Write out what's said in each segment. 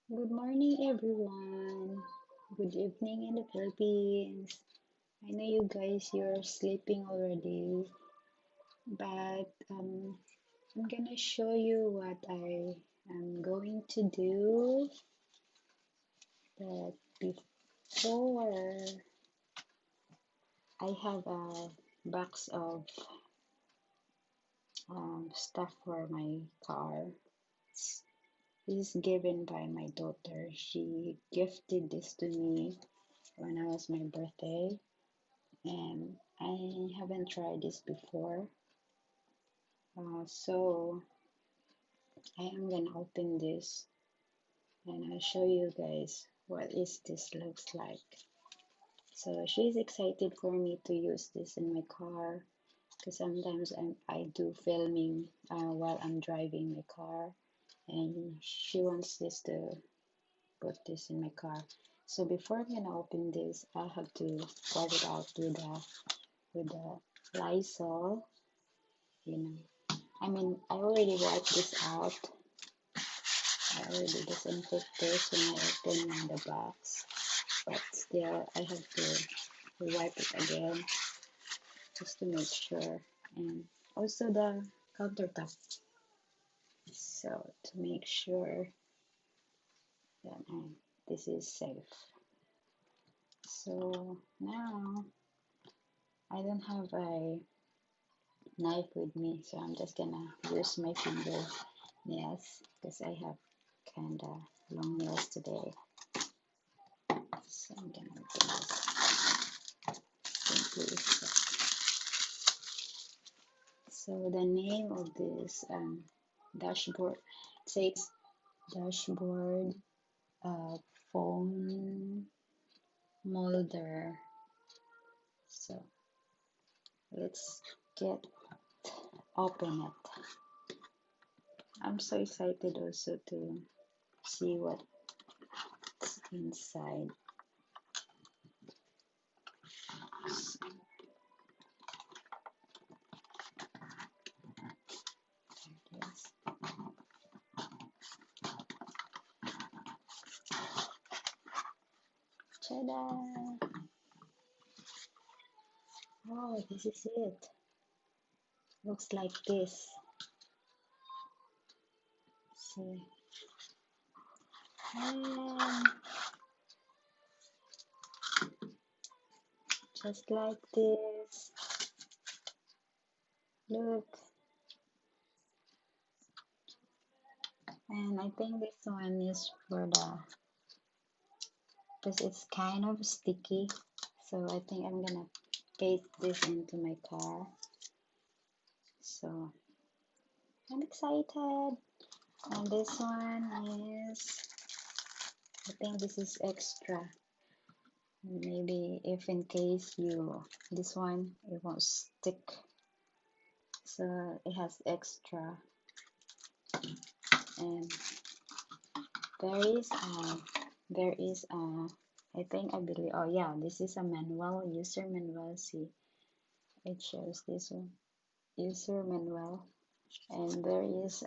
Good morning, everyone. Good evening in the Philippines. I know you guys, you're sleeping already, but I'm gonna show you what I am going to do. But before, I have a box of stuff for my car. This is given by my daughter. She gifted this to me when it was my birthday, and I haven't tried this before. So I am gonna open this and I'll show you guys what is this looks like. So she's excited for me to use this in my car because sometimes I do filming while I'm driving my car, and she wants this to put this in my car. So before I'm gonna open this, I'll have to wipe it out with the Lysol, you know. I mean, I already wiped this out. I already disinfect this when I open the box, but still I have to wipe it again just to make sure. And also the countertop, so to make sure that this is safe. So now I don't have a knife with me, so I'm just gonna use my finger nails because I have kinda long nails today. So I'm gonna do this simply. So the name of this dashboard says dashboard foam molder. So let's get open it. I'm so excited also to see what's inside. Yes. Ta-da! Oh, this is it. Looks like this. See. And just like this. Look. And I think this one is for the, because it's kind of sticky. So I think I'm gonna paste this into my car. So I'm excited. And this one is, I think this is extra. Maybe if in case this one, it won't stick. So it has extra. And there is I think, I believe, oh yeah, this is a manual, user manual. See, it shows this one, user manual. And there is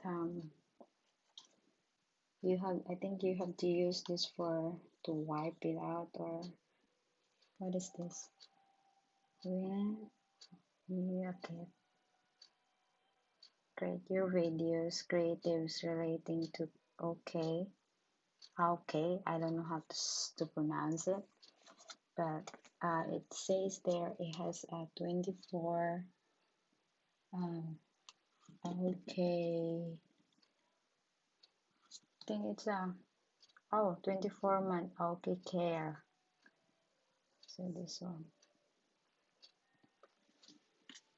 I think you have to use this for to wipe it out, or what is this? Yeah, okay. Create your videos, creatives relating to okay. Okay, I don't know how to pronounce it, but it says there it has a 24 okay. I think it's a 24-month okay care. So this one.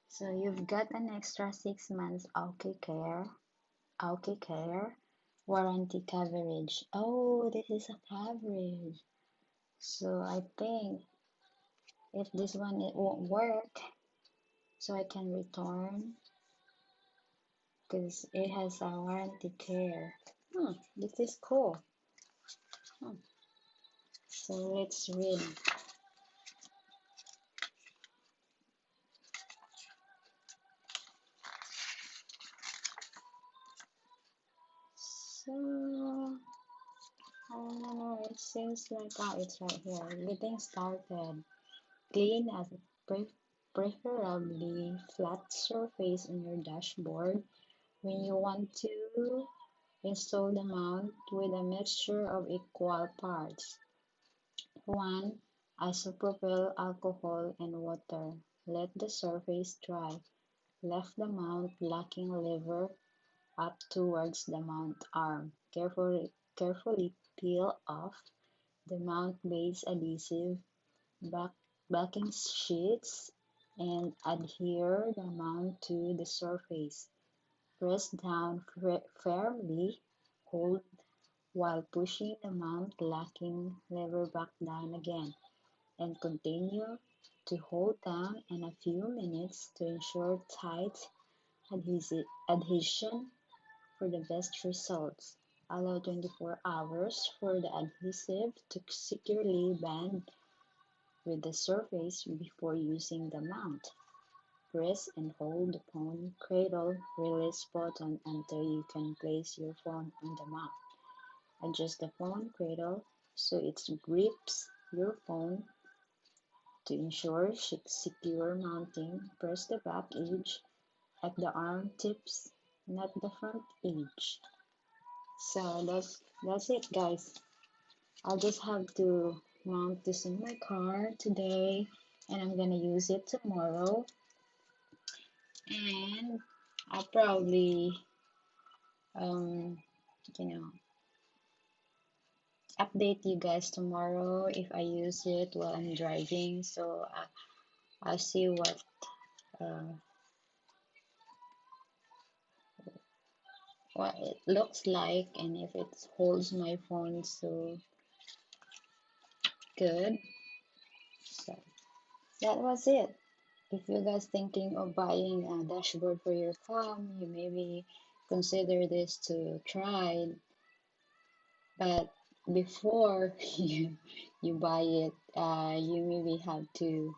So you've got an extra 6 months okay care warranty coverage. Oh, this is a coverage. So I think if this one it won't work, so I can return because it has a warranty care. This is cool. So let's read. So it seems like, oh, it's right here. Getting started. Clean a preferably flat surface on your dashboard when you want to install the mount with a mixture of equal parts. 1. Isopropyl alcohol and water. Let the surface dry. Lift the mount locking lever up towards the mount arm. Carefully peel off the mount base adhesive, back, backing sheets, and adhere the mount to the surface. Press down firmly, hold while pushing the mount locking lever back down again, and continue to hold down in a few minutes to ensure tight adhesion for the best results. Allow 24 hours for the adhesive to securely bond with the surface before using the mount. Press and hold the phone cradle release button until you can place your phone on the mount. Adjust the phone cradle so it grips your phone to ensure secure mounting. Press the back edge at the arm tips, not the front edge. So that's it, guys. I'll just have to mount this in my car today, and I'm gonna use it tomorrow. And I'll probably um you know update you guys tomorrow if I use it while I'm driving. So I'll see uh, what it looks like and if it holds my phone so good. So that was it. If you guys thinking of buying a dashboard for your phone, you maybe consider this to try. But before you buy it, you maybe have to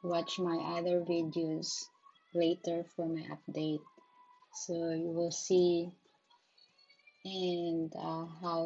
watch my other videos later for my update. So you will see and how